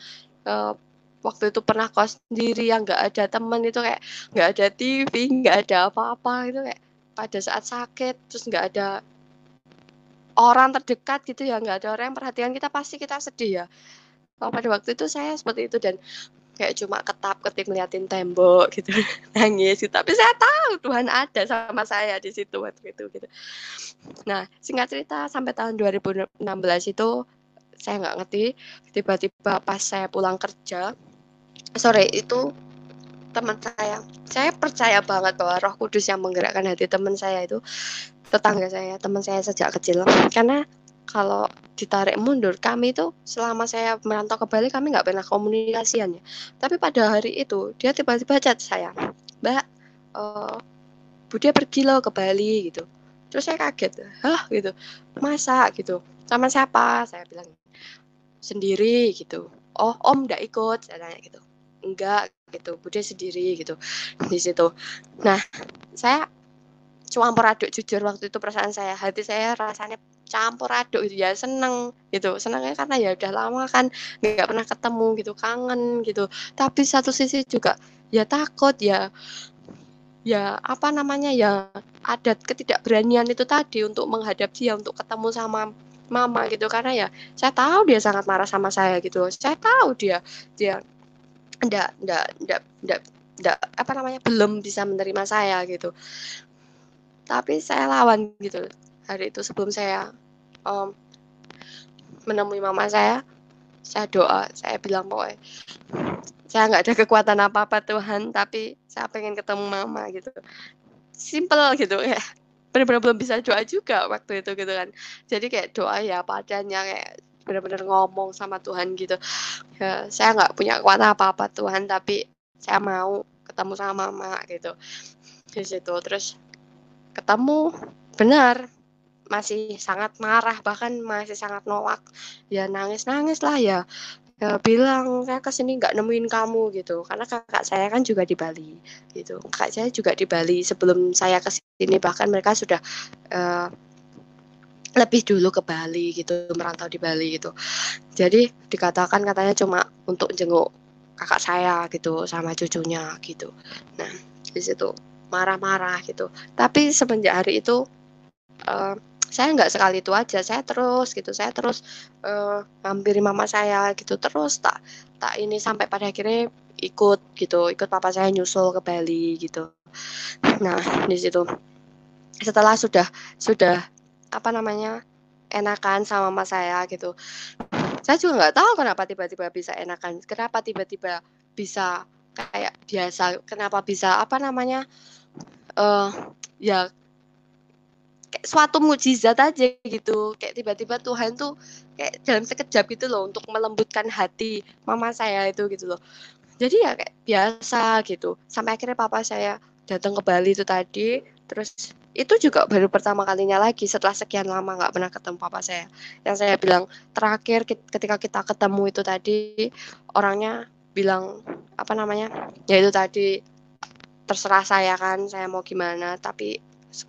B: waktu itu pernah kos sendiri yang nggak ada teman itu, kayak nggak ada TV, nggak ada apa-apa itu, kayak pada saat sakit terus nggak ada orang terdekat gitu ya, nggak ada orang yang perhatian kita, pasti kita sedih ya. Pada waktu itu saya seperti itu dan kayak cuma ketap-ketip ngeliatin tembok gitu, nangis gitu. Tapi saya tahu Tuhan ada sama saya di situ waktu itu gitu. Nah, singkat cerita sampai tahun 2016 itu saya nggak ngerti, tiba-tiba pas saya pulang kerja, sore itu teman saya percaya banget bahwa Roh Kudus yang menggerakkan hati teman saya itu tetangga saya, teman saya sejak kecil. Karena kalau ditarik mundur, kami itu selama saya merantau ke Bali kami nggak pernah komunikasian ya. Tapi pada hari itu dia tiba-tiba chat saya, Mbak, Bude pergi loh ke Bali gitu. Terus saya kaget, hah gitu, masa gitu, sama siapa? Saya bilang sendiri gitu. Oh om nggak ikut, saya tanya gitu. Enggak gitu, Bude sendiri gitu di situ. Nah saya campur aduk, jujur waktu itu perasaan saya, hati saya rasanya campur aduk gitu ya, seneng gitu, senangnya karena ya udah lama kan nggak pernah ketemu gitu, kangen gitu. Tapi satu sisi juga ya takut ya, ya apa namanya ya, ada ketidakberanian itu tadi untuk menghadap dia, untuk ketemu sama mama gitu, karena ya saya tahu dia sangat marah sama saya gitu loh. Saya tahu dia ndak apa namanya, belum bisa menerima saya gitu. Tapi saya lawan gitu hari itu sebelum saya menemui mama saya doa, saya bilang pokoknya saya nggak ada kekuatan apa-apa Tuhan, tapi saya pengen ketemu mama gitu. Simple gitu ya. Benar-benar belum bisa doa juga waktu itu gitu kan. Jadi kayak doa ya padanya, kayak benar-benar ngomong sama Tuhan gitu. Ya, saya nggak punya kekuatan apa-apa Tuhan, tapi saya mau ketemu sama mama gitu. Di situ terus ketemu, benar masih sangat marah, bahkan masih sangat nolak. Ya nangis-nangis lah ya. bilang, "Saya ke sini nggak nemuin kamu," gitu. Karena kakak saya kan juga di Bali, gitu. Kakak saya juga di Bali sebelum saya ke sini, bahkan mereka sudah, eee, lebih dulu ke Bali gitu, merantau di Bali gitu. Jadi dikatakan katanya cuma untuk jenguk kakak saya gitu sama cucunya gitu. Nah, di situ marah-marah gitu. Tapi semenjak hari itu saya nggak sekali itu aja, saya terus hampiri mama saya gitu, terus tak tak ini sampai pada akhirnya ikut gitu, ikut papa saya nyusul ke Bali gitu. Nah, di situ setelah sudah apa namanya, enakan sama mama saya gitu. Saya juga nggak tahu kenapa tiba-tiba bisa enakan, kenapa tiba-tiba bisa kayak biasa, kenapa bisa apa namanya, eee, ya kayak suatu mukjizat aja gitu, kayak tiba-tiba Tuhan tuh kayak dalam sekejap gitu loh untuk melembutkan hati mama saya itu gitu loh. Jadi ya kayak biasa gitu, sampai akhirnya papa saya datang ke Bali itu tadi, terus itu juga baru pertama kalinya lagi setelah sekian lama nggak pernah ketemu papa saya. Yang saya bilang terakhir ketika kita ketemu itu tadi, orangnya bilang, apa namanya, ya itu tadi, "Terserah saya kan, saya mau gimana, tapi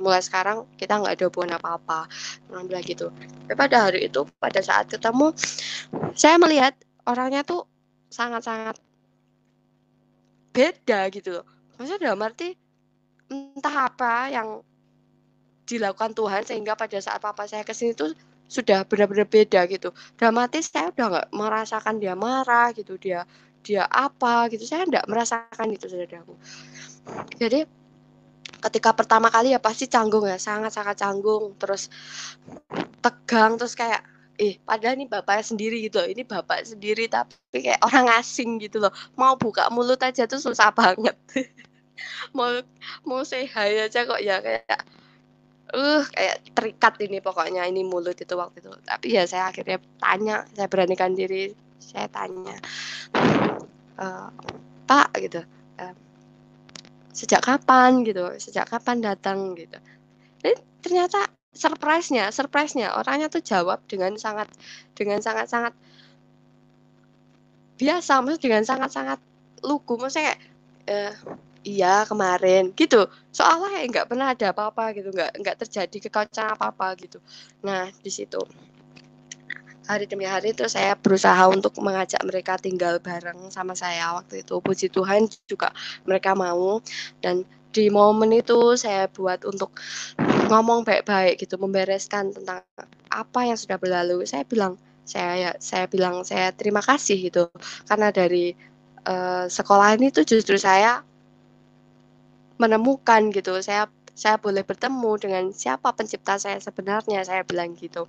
B: mulai sekarang kita nggak ada hubungan apa-apa," orang bilang gitu. Tapi pada hari itu, pada saat ketemu, saya melihat orangnya tuh sangat-sangat beda gitu loh. Maksudnya dalam arti, entah apa yang dilakukan Tuhan sehingga pada saat papa saya ke sini tuh sudah benar-benar beda gitu. Dalam arti saya udah nggak merasakan dia marah gitu, dia dia apa gitu, saya nggak merasakan itu saudaraku. Jadi ketika pertama kali ya pasti canggung ya, sangat-sangat canggung, terus tegang, terus kayak, padahal ini bapaknya sendiri gitu loh, ini bapak sendiri tapi kayak orang asing gitu loh, mau buka mulut aja tuh susah banget. Mau mau say hi aja kok ya kayak, kayak terikat ini pokoknya ini mulut itu waktu itu. Tapi ya saya akhirnya tanya, saya beranikan diri, saya tanya, eee, "Pak," gitu, eee, "sejak kapan?" gitu, "Sejak kapan datang?" gitu. Ternyata surprise-nya orangnya tuh jawab dengan sangat-sangat biasa, maksudnya dengan sangat-sangat lugu, maksudnya kayak, eee, "Iya kemarin," gitu. Seolah kayak nggak pernah ada apa-apa gitu, nggak terjadi kekacauan apa-apa gitu. Nah di situ, hari demi hari terus saya berusaha untuk mengajak mereka tinggal bareng sama saya waktu itu. Puji Tuhan juga mereka mau, dan di momen itu saya buat untuk ngomong baik-baik gitu, membereskan tentang apa yang sudah berlalu. Saya bilang saya terima kasih gitu, karena dari, sekolah ini tuh justru saya menemukan gitu, saya boleh bertemu dengan siapa pencipta saya sebenarnya, saya bilang gitu.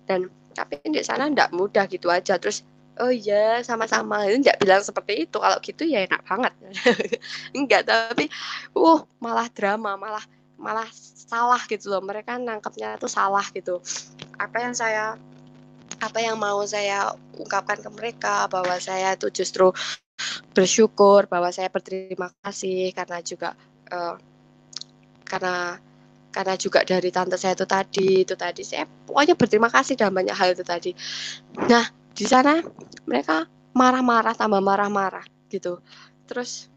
B: Dan tapi di sana ndak mudah gitu aja, terus, "Oh iya, sama-sama," itu ndak bilang seperti itu, kalau gitu ya enak banget. Enggak, tapi, malah drama, malah malah salah gitu loh, mereka nangkepnya tuh salah gitu. Apa yang saya apa yang mau saya ungkapkan ke mereka, bahwa saya itu justru bersyukur, bahwa saya berterima kasih karena juga, eee, karena karena juga dari tante saya itu tadi, saya pokoknya berterima kasih dalam banyak hal itu tadi. Nah, di sana mereka marah-marah, tambah marah-marah gitu. Terus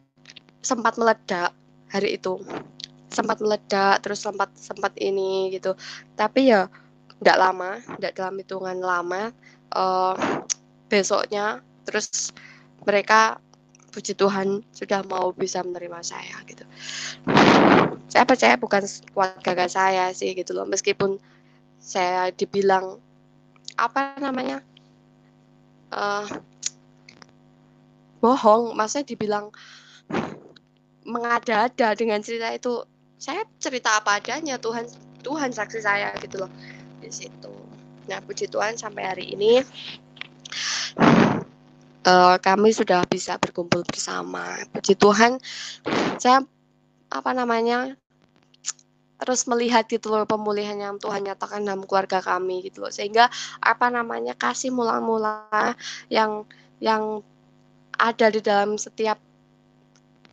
B: sempat meledak hari itu, sempat meledak, terus sempat sempat ini gitu. Tapi ya nggak lama, nggak dalam hitungan lama, eee, besoknya terus mereka puji Tuhan sudah mau bisa menerima saya gitu. Saya percaya bukan keluarga saya sih gitu loh, meskipun saya dibilang, apa namanya, eee, bohong, maksudnya dibilang mengada-ada dengan cerita itu. Saya cerita apa adanya, Tuhan Tuhan saksi saya gitu loh, di situ. Nah, puji Tuhan sampai hari ini, kami sudah bisa berkumpul bersama. Puji Tuhan, saya, apa namanya, terus melihat gitu loh pemulihan yang Tuhan nyatakan dalam keluarga kami gitu loh. Sehingga, apa namanya, kasih mula-mula yang yang ada di dalam setiap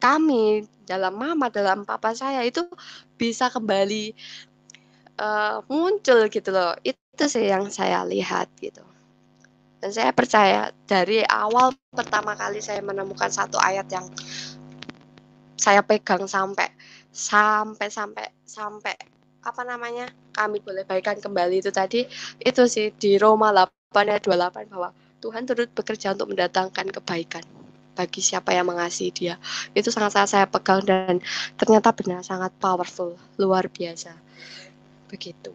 B: kami, dalam mama, dalam papa saya itu bisa kembali, muncul gitu loh. Itu sih yang saya lihat gitu. Dan saya percaya dari awal pertama kali saya menemukan satu ayat yang saya pegang sampai apa namanya, kami boleh baikan kembali itu tadi, itu sih di Roma 8 ayat 28 bahwa Tuhan turut bekerja untuk mendatangkan kebaikan bagi siapa yang mengasihi Dia. Itu sangat-sangat saya pegang dan ternyata benar sangat powerful, luar biasa. Begitu.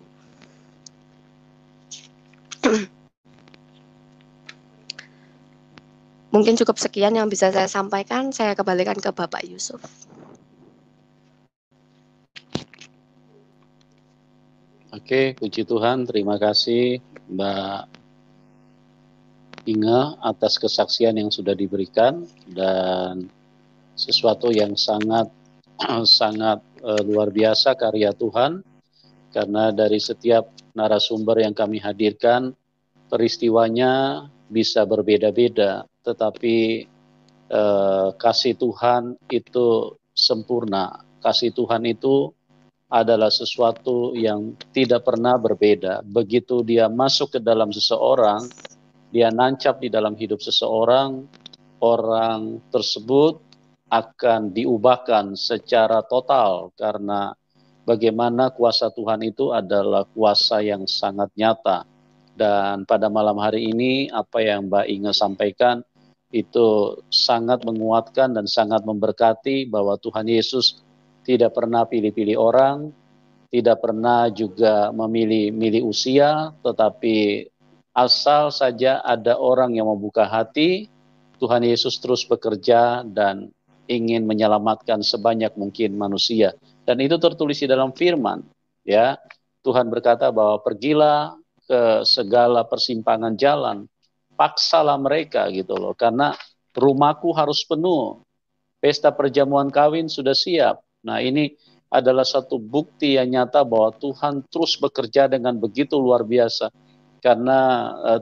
B: Mungkin cukup sekian yang bisa saya sampaikan. Saya kembalikan ke Bapak Yusuf.
A: Oke, puji Tuhan. Terima kasih Mbak Inge atas kesaksian yang sudah diberikan dan sesuatu yang sangat luar biasa karya Tuhan, karena dari setiap narasumber yang kami hadirkan peristiwanya bisa berbeda-beda, tetapi kasih Tuhan itu sempurna. Kasih Tuhan itu adalah sesuatu yang tidak pernah berbeda. Begitu dia masuk ke dalam seseorang, dia nancap di dalam hidup seseorang, orang tersebut akan diubahkan secara total, karena bagaimana kuasa Tuhan itu adalah kuasa yang sangat nyata. Dan pada malam hari ini apa yang Mbak Inge sampaikan itu sangat menguatkan dan sangat memberkati bahwa Tuhan Yesus tidak pernah pilih-pilih orang, tidak pernah juga memilih usia, tetapi asal saja ada orang yang membuka hati, Tuhan Yesus terus bekerja dan ingin menyelamatkan sebanyak mungkin manusia. Dan itu tertulis di dalam firman, ya. Tuhan berkata bahwa pergilah ke segala persimpangan jalan, paksalah mereka gitu loh, karena rumahku harus penuh, pesta perjamuan kawin sudah siap. Nah, ini adalah satu bukti yang nyata bahwa Tuhan terus bekerja dengan begitu luar biasa, karena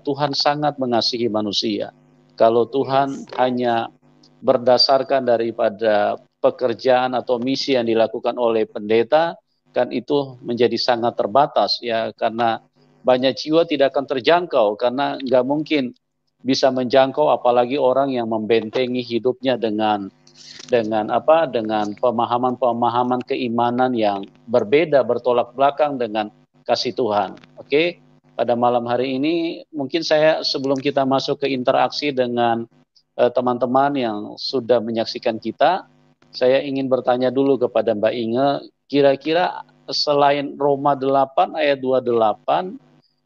A: Tuhan sangat mengasihi manusia. Kalau Tuhan hanya berdasarkan daripada pekerjaan atau misi yang dilakukan oleh pendeta, kan itu menjadi sangat terbatas, ya, karena banyak jiwa tidak akan terjangkau, karena nggak mungkin bisa menjangkau apalagi orang yang membentengi hidupnya dengan pemahaman keimanan yang berbeda, bertolak belakang dengan kasih Tuhan. Oke, pada malam hari ini mungkin saya sebelum kita masuk ke interaksi dengan teman-teman yang sudah menyaksikan kita, saya ingin bertanya dulu kepada Mbak Inge, kira-kira selain Roma 8 ayat 28,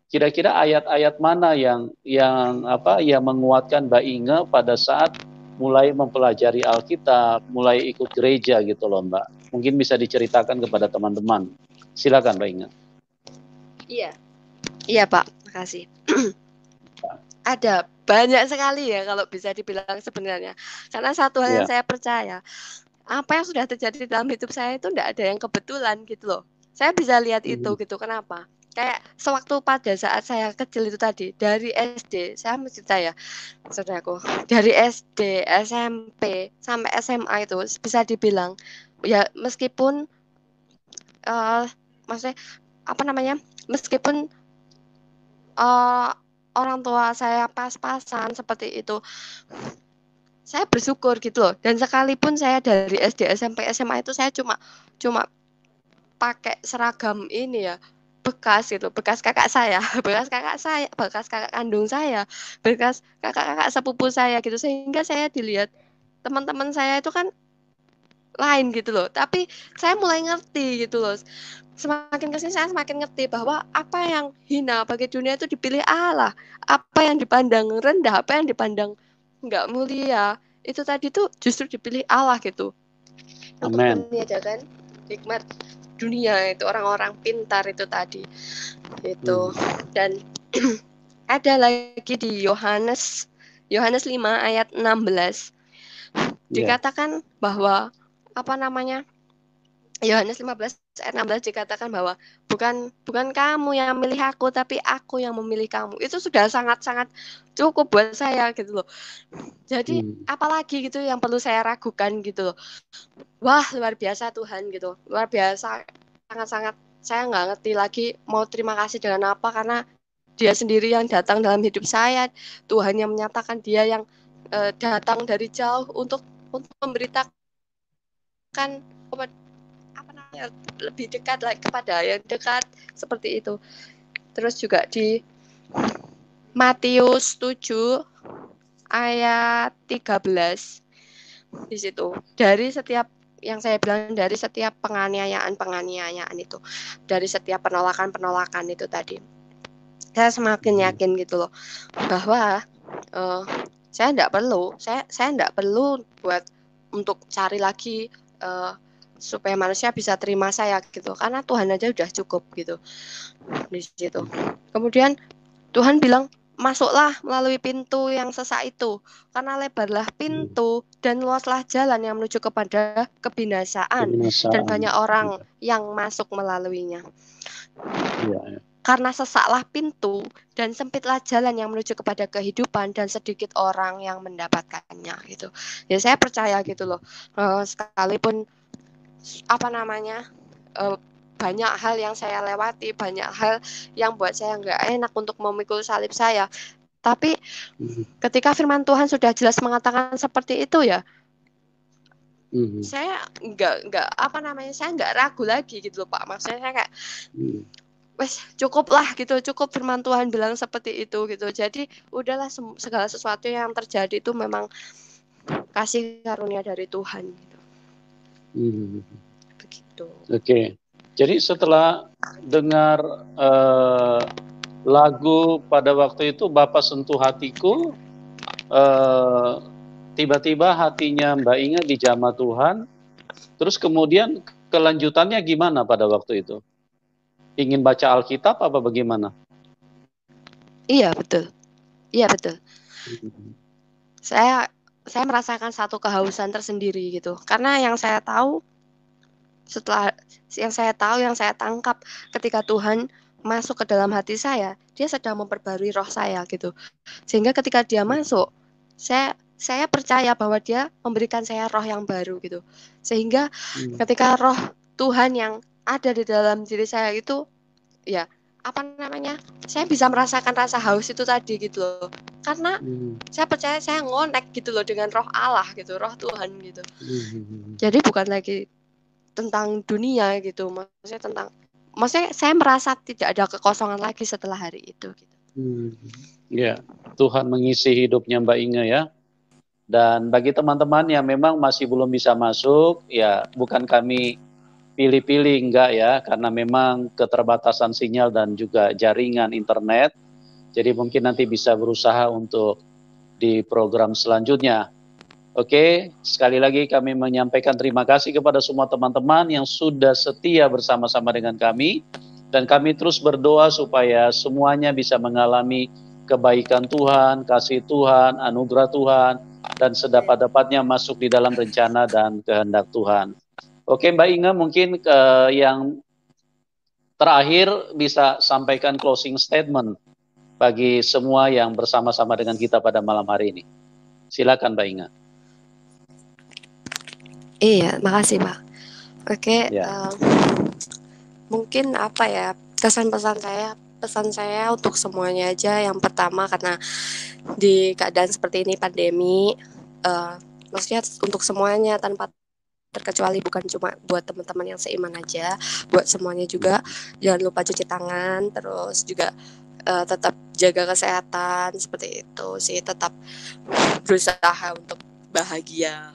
A: kira-kira ayat-ayat mana yang menguatkan Mbak Inge pada saat mulai mempelajari Alkitab, mulai ikut gereja gitu loh Mbak. Mungkin bisa diceritakan kepada teman-teman. Silakan Mbak Inge.
B: Iya Pak, makasih. Ada banyak sekali ya kalau bisa dibilang sebenarnya. Karena satu hal yang saya percaya, apa yang sudah terjadi dalam hidup saya itu tidak ada yang kebetulan gitu loh. Saya bisa lihat itu gitu. Kenapa? Kayak sewaktu pada saat saya kecil itu tadi, dari SD, saya mesti ya, saudaraku, dari SD, SMP, sampai SMA itu bisa dibilang, ya meskipun, maksudnya, apa namanya, meskipun orang tua saya pas-pasan seperti itu, saya bersyukur gitu loh. Dan sekalipun saya dari SD, SMP, SMA itu saya cuma pakai seragam ini ya, bekas gitu, bekas kakak kandung saya, bekas kakak-kakak sepupu saya gitu, sehingga saya dilihat teman-teman saya itu kan lain gitu loh. Tapi saya mulai ngerti gitu loh. Semakin kesini saya semakin ngerti bahwa apa yang hina bagi dunia itu dipilih Allah, apa yang dipandang rendah, apa yang dipandang nggak mulia, itu tadi tuh justru dipilih Allah gitu.
A: Amen.
B: Untuk meniadakan hikmat dunia itu, orang-orang pintar itu tadi itu. Dan ada lagi di Yohanes 5 ayat 16 dikatakan bahwa apa namanya, Yohanes 15 ayat 16 dikatakan bahwa bukan kamu yang memilih aku, tapi aku yang memilih kamu. Itu sudah sangat-sangat cukup buat saya gitu loh. Jadi apalagi gitu yang perlu saya ragukan gitu loh. Wah, luar biasa Tuhan gitu. Luar biasa, sangat-sangat saya nggak ngerti lagi mau terima kasih dengan apa, karena Dia sendiri yang datang dalam hidup saya. Tuhan yang menyatakan dia yang datang dari jauh untuk memberitakan apa namanya lebih dekat lagi kepada yang dekat seperti itu. Terus juga di Matius 7 ayat 13 di situ. Dari setiap yang saya bilang dari setiap penganiayaan itu, dari setiap penolakan itu tadi, saya semakin yakin gitu loh bahwa saya tidak perlu buat untuk cari lagi supaya manusia bisa terima saya gitu, karena Tuhan aja udah cukup gitu di situ. Kemudian Tuhan bilang, masuklah melalui pintu yang sesak itu, karena lebarlah pintu dan luaslah jalan yang menuju kepada kebinasaan, dan banyak orang yang masuk melaluinya. Karena sesaklah pintu dan sempitlah jalan yang menuju kepada kehidupan, dan sedikit orang yang mendapatkannya gitu. Ya saya percaya gitu loh. Sekalipun banyak hal yang saya lewati, banyak hal yang buat saya nggak enak untuk memikul salib saya. Tapi ketika firman Tuhan sudah jelas mengatakan seperti itu ya, saya saya nggak ragu lagi gitu loh Pak. Maksudnya saya kayak, wes cukup lah gitu, cukup firman Tuhan bilang seperti itu gitu. Jadi udahlah, segala sesuatu yang terjadi itu memang kasih karunia dari Tuhan gitu. Begitu.
A: Oke. Jadi setelah dengar lagu pada waktu itu Bapak sentuh hatiku, tiba-tiba hatinya Mbak Inga dijamah Tuhan. Terus kemudian kelanjutannya gimana pada waktu itu? Ingin baca Alkitab apa bagaimana?
B: Iya betul. Saya merasakan satu kehausan tersendiri gitu. Karena yang saya tahu, yang saya tangkap ketika Tuhan masuk ke dalam hati saya, dia sedang memperbarui roh saya gitu. Sehingga ketika dia masuk, saya percaya bahwa dia memberikan saya roh yang baru gitu. Sehingga ketika roh Tuhan yang ada di dalam diri saya itu, ya saya bisa merasakan rasa haus itu tadi gitu loh. Karena saya percaya saya ngonek gitu loh dengan roh Allah gitu, roh Tuhan gitu. Jadi bukan lagi tentang dunia gitu, maksudnya saya merasa tidak ada kekosongan lagi setelah hari itu gitu.
A: Ya, Tuhan mengisi hidupnya Mbak Inge ya. Dan bagi teman-teman yang memang masih belum bisa masuk, ya bukan kami pilih-pilih, enggak ya, karena memang keterbatasan sinyal dan juga jaringan internet. Jadi mungkin nanti bisa berusaha untuk di program selanjutnya. Oke, sekali lagi kami menyampaikan terima kasih kepada semua teman-teman yang sudah setia bersama-sama dengan kami. Dan kami terus berdoa supaya semuanya bisa mengalami kebaikan Tuhan, kasih Tuhan, anugerah Tuhan, dan sedapat-dapatnya masuk di dalam rencana dan kehendak Tuhan. Oke Mbak Inga, mungkin yang terakhir bisa sampaikan closing statement bagi semua yang bersama-sama dengan kita pada malam hari ini. Silakan Mbak Inga.
B: Iya, makasih Pak. Oke, mungkin pesan saya untuk semuanya aja. Yang pertama, karena di keadaan seperti ini pandemi, maksudnya untuk semuanya tanpa terkecuali, bukan cuma buat teman-teman yang seiman aja, buat semuanya juga. Jangan lupa cuci tangan, terus juga tetap jaga kesehatan, seperti itu sih, tetap berusaha untuk bahagia.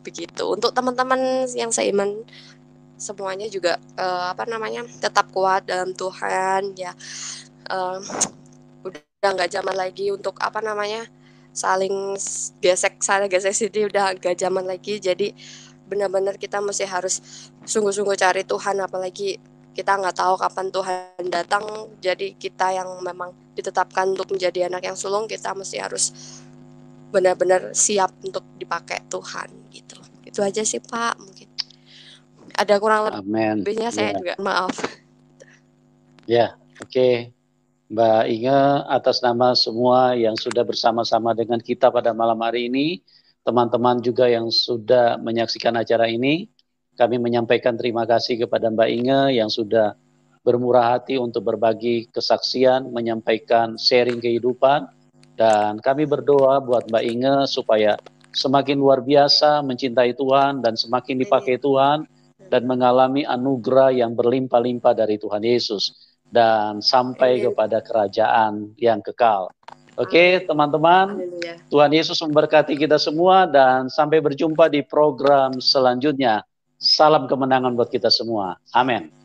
B: Begitu. Untuk teman-teman yang seiman semuanya juga tetap kuat dalam Tuhan ya. Udah nggak zaman lagi untuk saling gesek sana gesek sini, udah nggak zaman lagi. Jadi benar-benar kita mesti harus sungguh-sungguh cari Tuhan, apalagi kita nggak tahu kapan Tuhan datang. Jadi kita yang memang ditetapkan untuk menjadi anak yang sulung, kita mesti harus benar-benar siap untuk dipakai Tuhan gitu. Itu aja sih Pak, mungkin ada kurang lebihnya saya juga maaf.
A: Ya, oke. Mbak Inge, atas nama semua yang sudah bersama-sama dengan kita pada malam hari ini, teman-teman juga yang sudah menyaksikan acara ini, kami menyampaikan terima kasih kepada Mbak Inge yang sudah bermurah hati untuk berbagi kesaksian, menyampaikan sharing kehidupan. Dan kami berdoa buat Mbak Inge supaya semakin luar biasa mencintai Tuhan dan semakin dipakai Tuhan dan mengalami anugerah yang berlimpah-limpah dari Tuhan Yesus dan sampai kepada kerajaan yang kekal. Oke, teman-teman, Tuhan Yesus memberkati kita semua dan sampai berjumpa di program selanjutnya. Salam kemenangan buat kita semua. Amin.